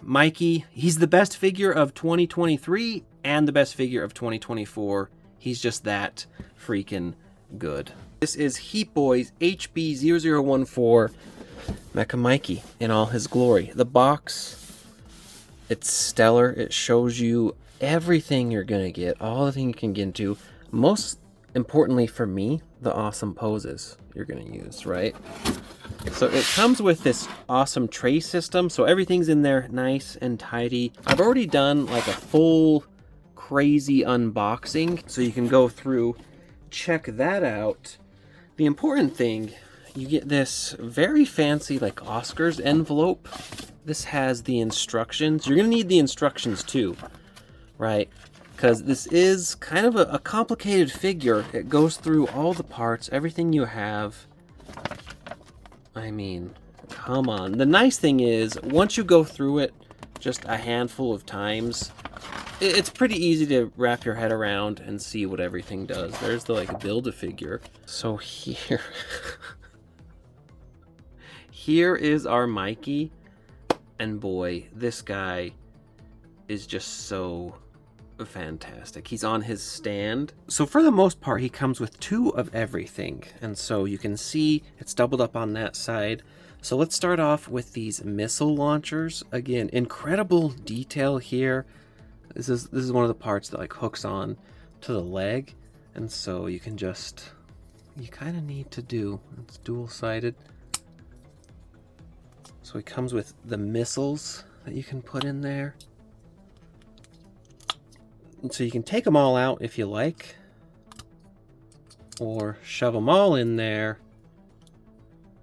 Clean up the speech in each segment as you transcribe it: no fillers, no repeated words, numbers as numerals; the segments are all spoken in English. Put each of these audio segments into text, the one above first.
Mikey, he's the best figure of 2023 and the best figure of 2024. He's just that freaking good. This is HeatBoys HB0014 Mecha Mikey in all his glory. The box, it's stellar. It shows you everything you're gonna get, all the things you can get into. Most importantly for me, the awesome poses you're gonna use, right? So it comes with this awesome tray system, so everything's in there nice and tidy. I've already done like a full crazy unboxing, so you can go through, check that out. The important thing, you get this very fancy like Oscars envelope. This has the instructions. You're gonna need the instructions too, right? Because this is kind of a complicated figure. It goes through all the parts, everything you have. I mean, come on. The nice thing is, once you go through it just a handful of times, it's pretty easy to wrap your head around and see what everything does. There's the like Build-A-Figure. So here, here is our Mikey, and boy, this guy is just so fantastic. He's on his stand. So for the most part, he comes with 2 of everything. And so you can see it's doubled up on that side. So let's start off with these missile launchers. Again, incredible detail here. This is one of the parts that like hooks on to the leg. And so you can just, you kind of need to do, it's dual-sided. So he comes with the missiles that you can put in there. And so you can take them all out if you like, or shove them all in there.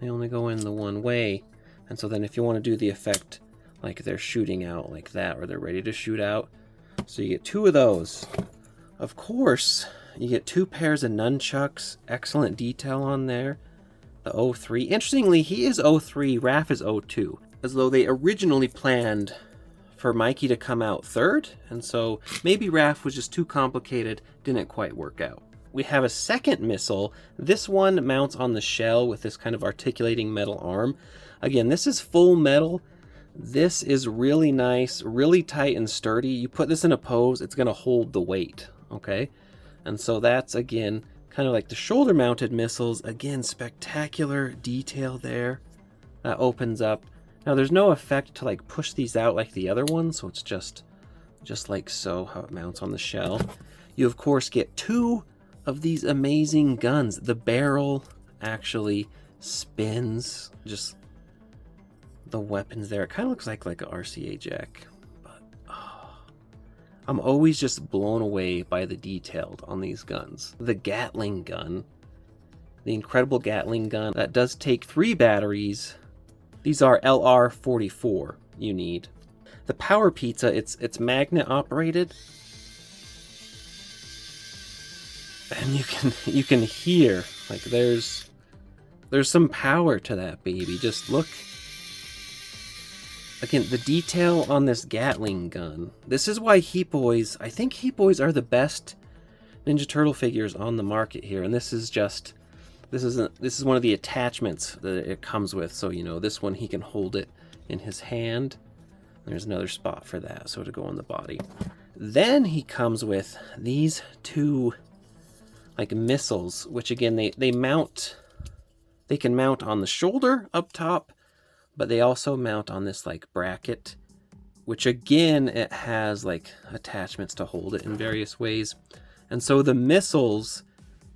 They only go in the one way. And so then if you want to do the effect like they're shooting out like that, or they're ready to shoot out, so you get 2 of those. Of course, you get 2 pairs of nunchucks. Excellent detail on there. The 03. Interestingly, he is 03, Raph is 02. As though they originally planned for Mikey to come out 3rd, and so maybe Raph was just too complicated, didn't quite work out. We have a second missile. This one mounts on the shell with this kind of articulating metal arm. Again, this is full metal. This is really nice, really tight and sturdy. You put this in a pose, it's gonna hold the weight, okay? And so that's, again, kind of like the shoulder mounted missiles. Again, spectacular detail there. That opens up. Now there's no effect to like push these out like the other one, so it's just like so, how it mounts on the shell. You of course get 2 of these amazing guns. The barrel actually spins, just the weapons there. It kind of looks like an RCA jack, but oh, I'm always just blown away by the detail on these guns. The Gatling gun, the incredible Gatling gun that does take 3 batteries. These are LR44 you need. The Power Pizza, it's magnet operated. And you can hear like there's some power to that baby. Just look. Again, the detail on this Gatling gun. This is why HeatBoys, I think HeatBoys are the best Ninja Turtle figures on the market here. And this is just, this is one of the attachments that it comes with. So, you know, this one, he can hold it in his hand. There's another spot for that, so to go on the body. Then he comes with these 2 like missiles, which again, they mount, they can mount on the shoulder up top, but they also mount on this like bracket, which again, it has like attachments to hold it in various ways. And so the missiles,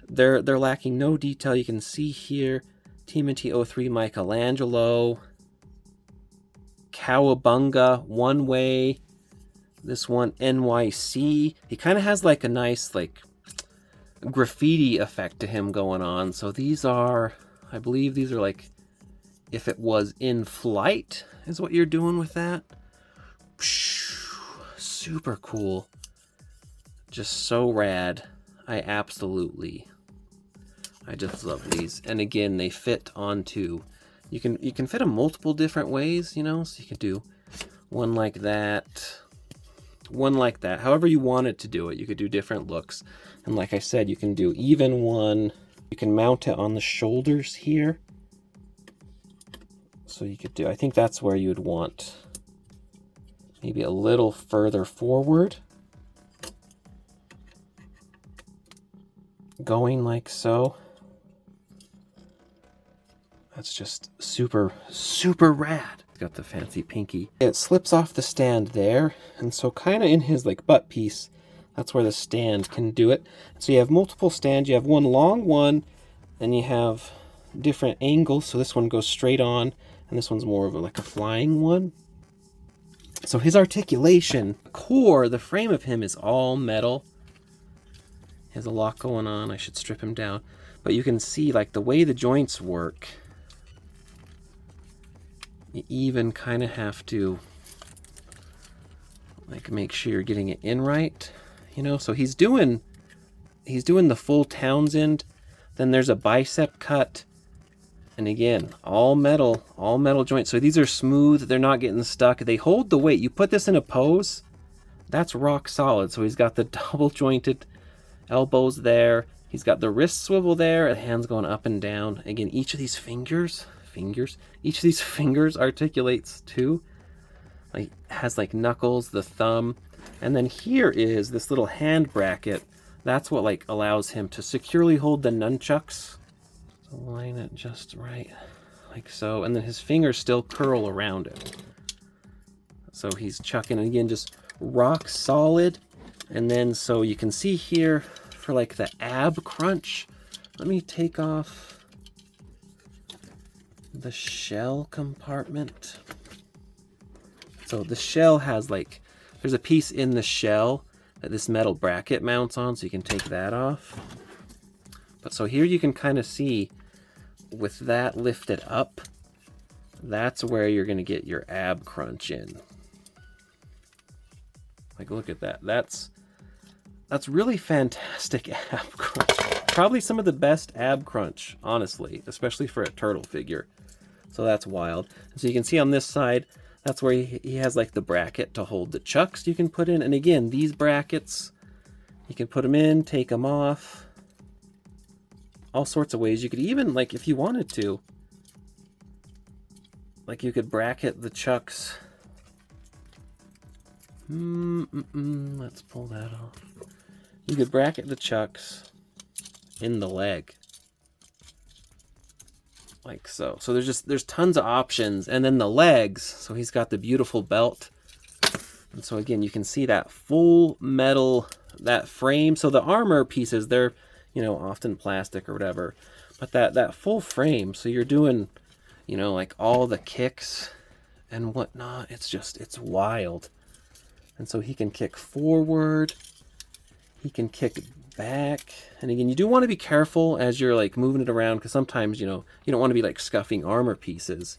they're lacking no detail. You can see here, tmnt 03 Michelangelo, Cowabunga, One Way, this one NYC. He kind of has like a nice like graffiti effect to him going on. So these are, I believe these are like, if it was in flight is what you're doing with that. Super cool. Just so rad. I just love these. And again, they fit onto, you can fit them multiple different ways, you know, so you can do one like that, one like that. However you wanted to do it, you could do different looks. And like I said, you can do even one. You can mount it on the shoulders here. So you could do, I think that's where you would want maybe a little further forward. Going like so. That's just super, super rad. Got the fancy pinky. It slips off the stand there, and so kind of in his like butt piece, that's where the stand can do it. So you have multiple stands. You have one long one, and you have different angles. So this one goes straight on, and this one's more of like a flying one. So his articulation, core, the frame of him is all metal. He has a lot going on. I should strip him down. But you can see like the way the joints work. You even kind of have to like make sure you're getting it in right, you know. So he's doing the full Townsend. Then there's a bicep cut, and again, all metal joints. So these are smooth. They're not getting stuck. They hold the weight. You put this in a pose, that's rock solid. So he's got the double jointed elbows there. He's got the wrist swivel there. The hands going up and down. Again, each of these fingers. Each of these fingers articulates too. Like has like knuckles, the thumb, and then here is this little hand bracket. That's what like allows him to securely hold the nunchucks. So line it just right, like so, and then his fingers still curl around it. So he's chucking, and again, just rock solid. And then so you can see here for like the ab crunch. Let me take off the shell compartment. So the shell has like, there's a piece in the shell that this metal bracket mounts on, so you can take that off. But so here you can kind of see with that lifted up, that's where you're going to get your ab crunch in. Like look at that. That's really fantastic ab crunch. Probably some of the best ab crunch, honestly, especially for a turtle figure. So that's wild. And so you can see on this side, that's where he has like the bracket to hold the chucks you can put in. And again, these brackets, you can put them in, take them off. All sorts of ways. You could even, like, if you wanted to, like you could bracket the chucks. Let's pull that off. You could bracket the chucks in the leg. Like so. So there's tons of options. And then the legs, so he's got the beautiful belt. And so again, you can see that full metal, that frame. So the armor pieces, they're, you know, often plastic or whatever. But that full frame, so you're doing, you know, like all the kicks and whatnot. It's wild. And so he can kick forward. He can kick back. And again, you do want to be careful as you're like moving it around, because sometimes, you know, you don't want to be like scuffing armor pieces.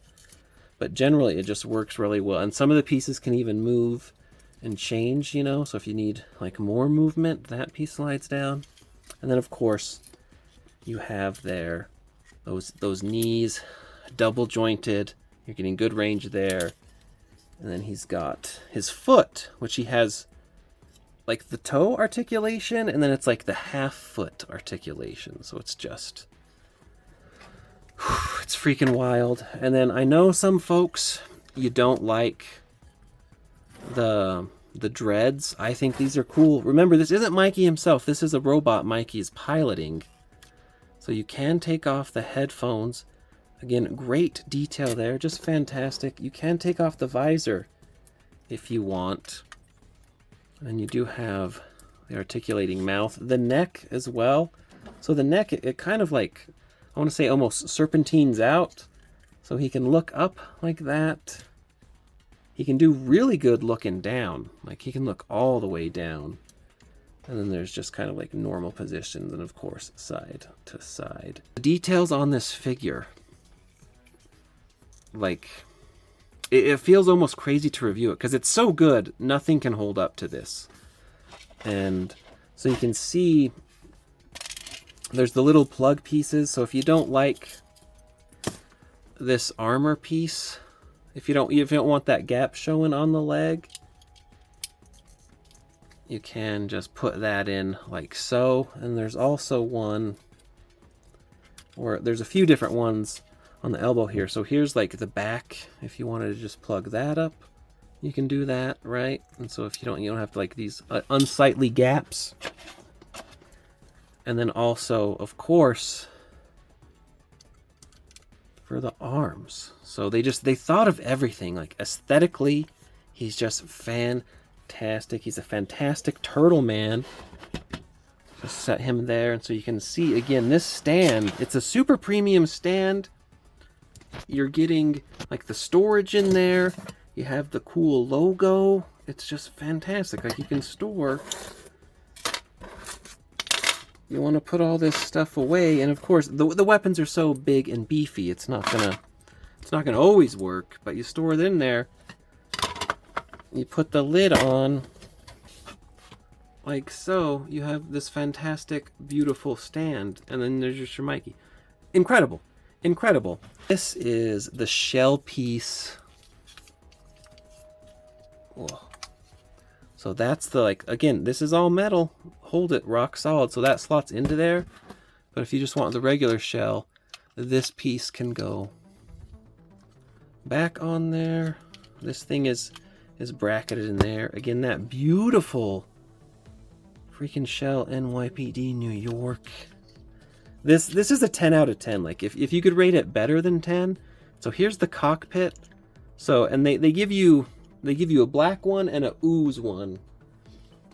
But generally it just works really well. And some of the pieces can even move and change, you know. So if you need like more movement, that piece slides down. And then of course you have there those knees double jointed. You're getting good range there. And then he's got his foot, which he has like the toe articulation, and then it's like the half foot articulation. So it's just, it's freaking wild. And then I know some folks, you don't like the dreads. I think these are cool. Remember, this isn't Mikey himself. This is a robot Mikey's piloting. So you can take off the headphones. Again, great detail there, just fantastic. You can take off the visor if you want. And you do have the articulating mouth. The neck as well. So the neck, it kind of like, I want to say almost serpentines out. So he can look up like that. He can do really good looking down. Like he can look all the way down. And then there's just kind of like normal positions, and of course side to side. The details on this figure, like, it feels almost crazy to review it because it's so good. Nothing can hold up to this. And so you can see there's the little plug pieces. So if you don't like this armor piece, if you don't want that gap showing on the leg, you can just put that in like so. And there's also one, or there's a few different ones on the elbow here. So here's like the back, if you wanted to just plug that up You can do that, right? And so if you don't have like these unsightly gaps. And then also, of course, for the arms. So they thought of everything. Like aesthetically, he's just fantastic. He's a fantastic turtle man. Just set him there, and so you can see again this stand. It's a super premium stand. You're getting like the storage in there. You have the cool logo. It's just fantastic. Like you can store. You want to put all this stuff away, and of course the weapons are so big and beefy. It's not gonna always work. But you store it in there. You put the lid on. Like so, you have this fantastic, beautiful stand, and then there's your Mikey. Incredible, incredible. This is the shell piece. Whoa. So that's the, like, again, this is all metal. Hold it rock solid, so that slots into there. But if you just want the regular shell, this piece can go back on there. This thing is bracketed in there. Again, that beautiful freaking shell, NYPD New York. This is a 10 out of 10. Like if you could rate it better than 10. So here's the cockpit. So and they give you a black one and a ooze one.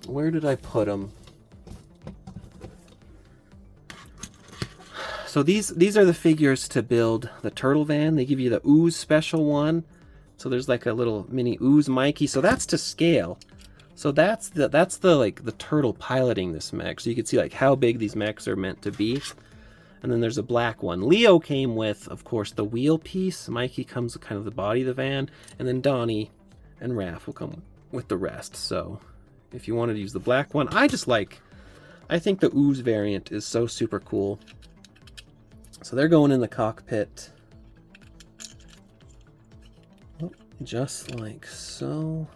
Where did I put them? So these are the figures to build the turtle van. They give you the ooze special one. So there's like a little mini ooze Mikey. So that's to scale. So that's the like the turtle piloting this mech. So you can see like how big these mechs are meant to be. And then there's a black one. Leo came with, of course, the wheel piece. Mikey comes with kind of the body of the van, and then Donnie and Raph will come with the rest. So if you wanted to use the black one, I think the ooze variant is so super cool. So they're going in the cockpit. Oh, just like so.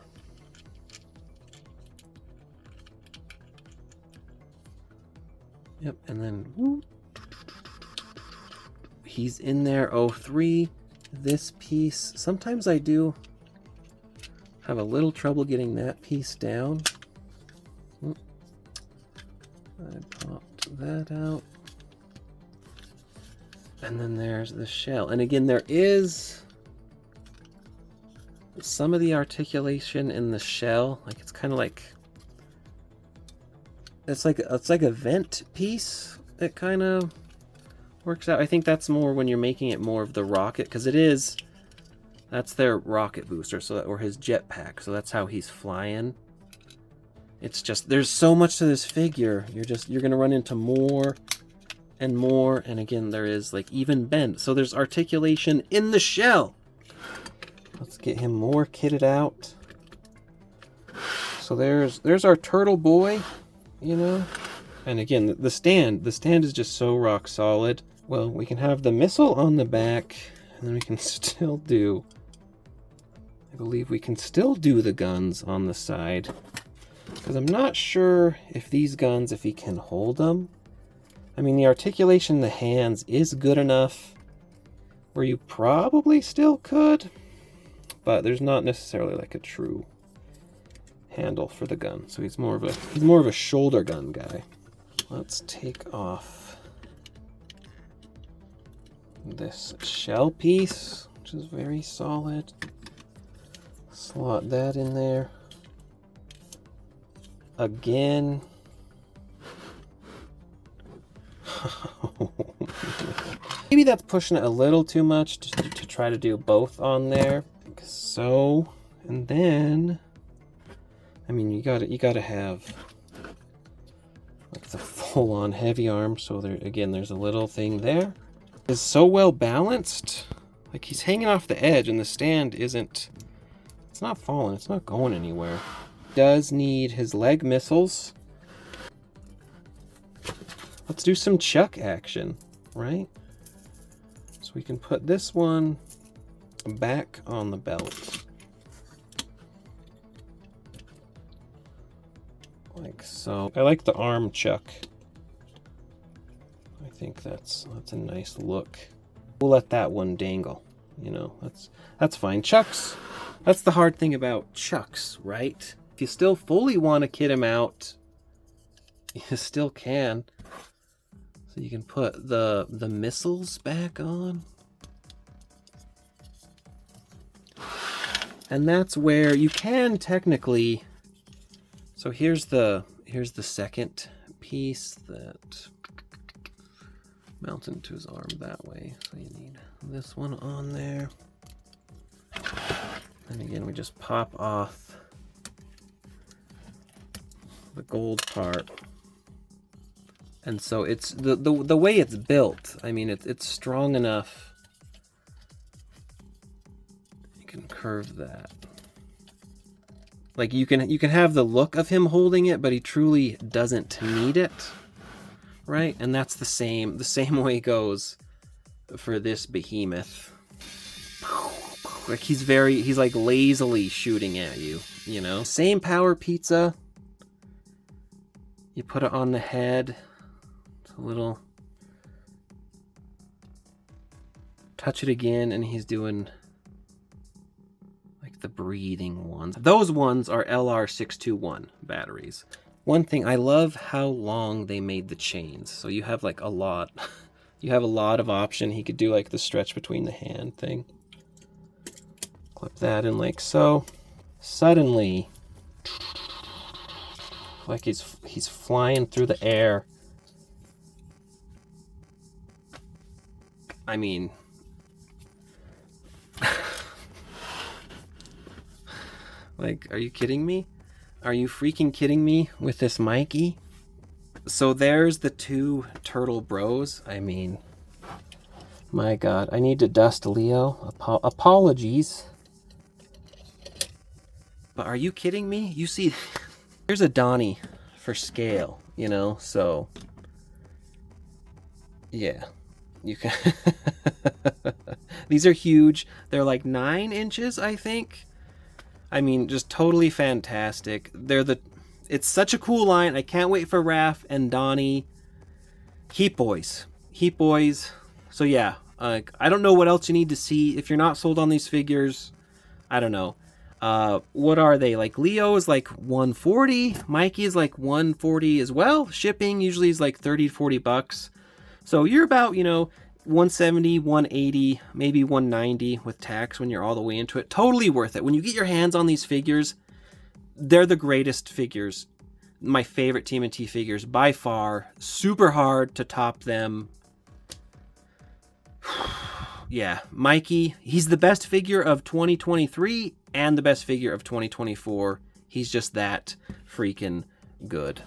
Yep, and then whoop, he's in there. 03. This piece. Sometimes I do have a little trouble getting that piece down. I popped that out. And then there's the shell. And again, there is some of the articulation in the shell. Like it's kind of like it's like a vent piece. It kind of works out. I think that's more when you're making it more of the rocket, because that's their rocket booster, so or his jetpack. So that's how he's flying. It's just there's so much to this figure. You're gonna run into more and more, and again there is like even bend. So there's articulation in the shell. Let's get him more kitted out. So there's our turtle boy. You know, and again the stand is just so rock solid. Well, we can have the missile on the back, and then we can still do, I believe we can still do the guns on the side, because I'm not sure if these guns, if he can hold them. I mean, the articulation in the hands is good enough where you probably still could, but there's not necessarily like a true handle for the gun, so he's more of a shoulder gun guy. Let's take off this shell piece, which is very solid. Slot that in there again. Maybe that's pushing it a little too much to try to do both on there, like so. And then I mean, you gotta have like the full-on heavy arm. So there's a little thing there. It's so well balanced. Like he's hanging off the edge, and the stand isn't. It's not falling. It's not going anywhere. Does need his leg missiles. Let's do some chuck action, right? So we can put this one back on the belt. Like so. I like the arm chuck. I think that's a nice look. We'll let that one dangle. You know, that's fine. Chucks That's the hard thing about Chucks, right? If you still fully want to kit him out, you still can. So you can put the missiles back on. And that's where you can technically... So here's the second piece that mounts into his arm that way. So you need this one on there. And again, we just pop off the gold part. And so it's the way it's built. I mean, it's strong enough. You can curve that. Like you can have the look of him holding it, but he truly doesn't need it, right? And that's the same way goes for this behemoth. Like he's like lazily shooting at you, you know? Same power pizza. You put it on the head. It's a little... Touch it again, and he's doing... the breathing ones. Those ones are LR621 batteries. One thing, I love how long they made the chains. So you have like a lot. You have a lot of option. He could do like the stretch between the hand thing. Clip that in like so. Suddenly, like he's flying through the air. I mean... Like, are you kidding me? Are you freaking kidding me with this Mikey? So there's the two turtle bros. I mean, my God, I need to dust Leo. Apologies. But are you kidding me? You see, here's a Donnie for scale, you know? So, yeah, you can. These are huge. They're like 9 inches, I think. I mean, just totally fantastic. It's such a cool line. I can't wait for Raph and Donnie. HeatBoys. HeatBoys. So yeah, I don't know what else you need to see. If you're not sold on these figures, I don't know. What are they? Like Leo is like 140. Mikey is like 140 as well. Shipping usually is like 30 to 40 bucks. So you're about, 170, 180, maybe 190 with tax when you're all the way into it. Totally worth it. When you get your hands on these figures, they're the greatest figures. My favorite TMNT figures by far. Super hard to top them. Yeah, Mikey, he's the best figure of 2023 and the best figure of 2024. He's just that freaking good.